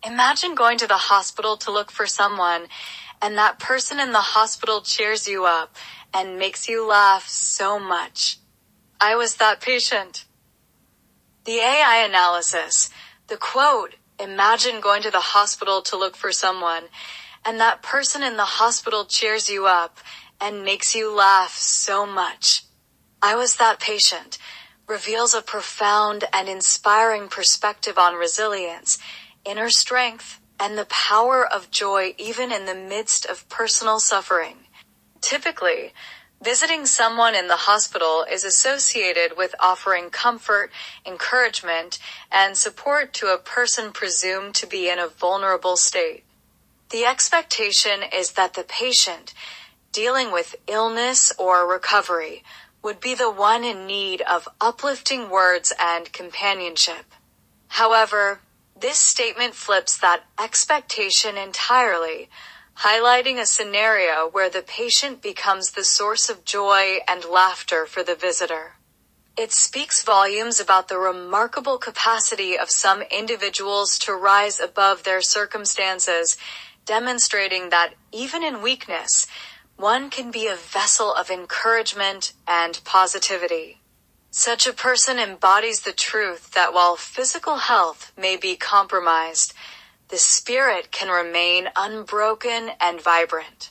Imagine going to the hospital to look for someone, and that person in the hospital cheers you up and makes you laugh so much. I was that patient. The AI analysis. The quote, "Imagine going to the hospital to look for someone, and that person in the hospital cheers you up and makes you laugh so much. I was that patient," reveals a profound and inspiring perspective on resilience, inner strength, and the power of joy even in the midst of personal suffering. Typically, visiting someone in the hospital is associated with offering comfort, encouragement, and support to a person presumed to be in a vulnerable state. The expectation is that the patient, dealing with illness or recovery, would be the one in need of uplifting words and companionship. However, this statement flips that expectation entirely, highlighting a scenario where the patient becomes the source of joy and laughter for the visitor. It speaks volumes about the remarkable capacity of some individuals to rise above their circumstances, demonstrating that even in weakness, one can be a vessel of encouragement and positivity. Such a person embodies the truth that while physical health may be compromised, the spirit can remain unbroken and vibrant.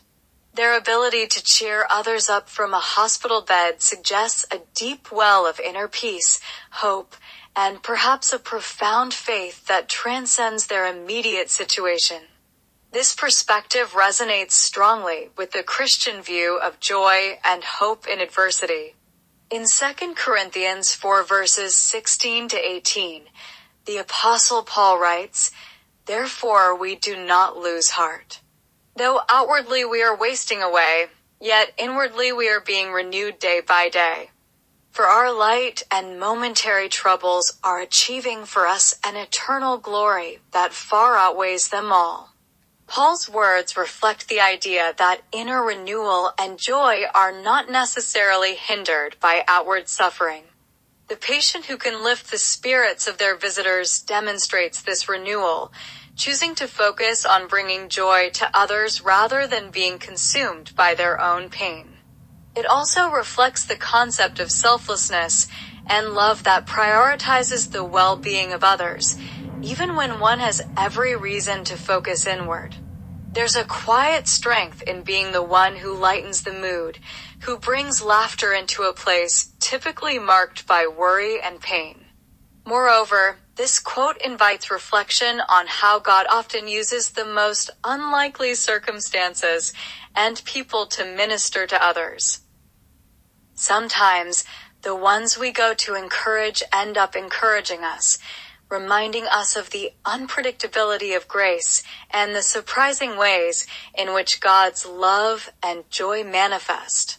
Their ability to cheer others up from a hospital bed suggests a deep well of inner peace, hope, and perhaps a profound faith that transcends their immediate situation. This perspective resonates strongly with the Christian view of joy and hope in adversity. In 2 Corinthians 4 verses 16 to 18, the Apostle Paul writes, "Therefore we do not lose heart. Though outwardly we are wasting away, yet inwardly we are being renewed day by day. For our light and momentary troubles are achieving for us an eternal glory that far outweighs them all." Paul's words reflect the idea that inner renewal and joy are not necessarily hindered by outward suffering. The patient who can lift the spirits of their visitors demonstrates this renewal, choosing to focus on bringing joy to others rather than being consumed by their own pain. It also reflects the concept of selflessness and love that prioritizes the well-being of others, even when one has every reason to focus inward. There's a quiet strength in being the one who lightens the mood, who brings laughter into a place typically marked by worry and pain. Moreover, this quote invites reflection on how God often uses the most unlikely circumstances and people to minister to others. Sometimes, the ones we go to encourage end up encouraging us, reminding us of the unpredictability of grace and the surprising ways in which God's love and joy manifest.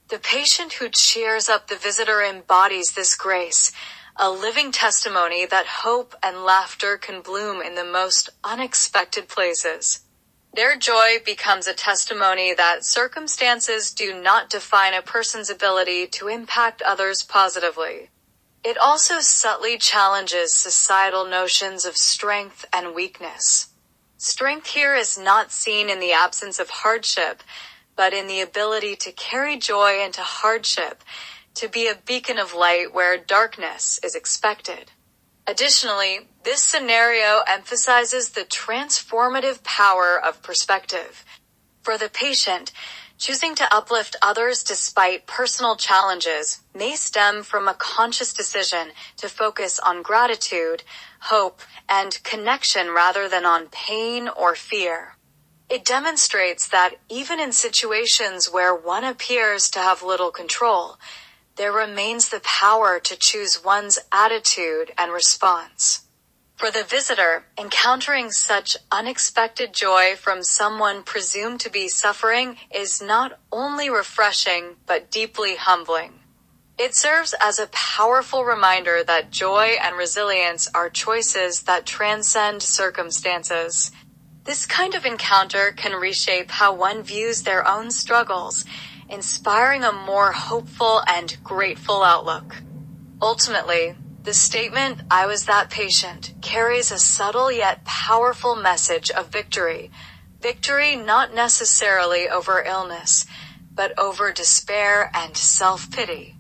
The patient who cheers up the visitor embodies this grace, a living testimony that hope and laughter can bloom in the most unexpected places. Their joy becomes a testimony that circumstances do not define a person's ability to impact others positively. It also subtly challenges societal notions of strength and weakness. Strength here is not seen in the absence of hardship, but in the ability to carry joy into hardship, to be a beacon of light where darkness is expected. Additionally, this scenario emphasizes the transformative power of perspective. For the patient, choosing to uplift others despite personal challenges may stem from a conscious decision to focus on gratitude, hope, and connection rather than on pain or fear. It demonstrates that even in situations where one appears to have little control, there remains the power to choose one's attitude and response. For the visitor, encountering such unexpected joy from someone presumed to be suffering is not only refreshing, but deeply humbling. It serves as a powerful reminder that joy and resilience are choices that transcend circumstances. This kind of encounter can reshape how one views their own struggles, inspiring a more hopeful and grateful outlook. Ultimately, The statement, "I was that patient," carries a subtle yet powerful message of victory. Victory not necessarily over illness, but over despair and self-pity.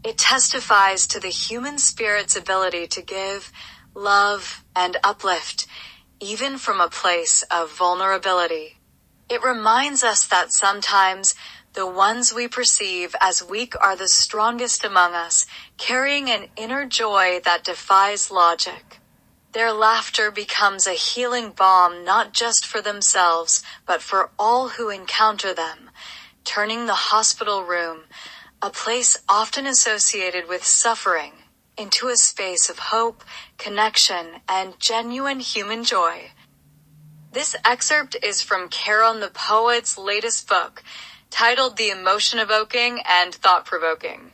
It testifies to the human spirit's ability to give, love, and uplift, even from a place of vulnerability. It reminds us that sometimes the ones we perceive as weak are the strongest among us, carrying an inner joy that defies logic. Their laughter becomes a healing balm not just for themselves, but for all who encounter them, turning the hospital room, a place often associated with suffering, into a space of hope, connection, and genuine human joy. This excerpt is from Caron the Poet's latest book, titled The Emotion-Evoking and Thought-Provoking.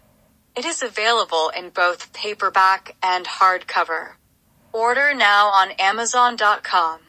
It is available in both paperback and hardcover. Order now on Amazon.com.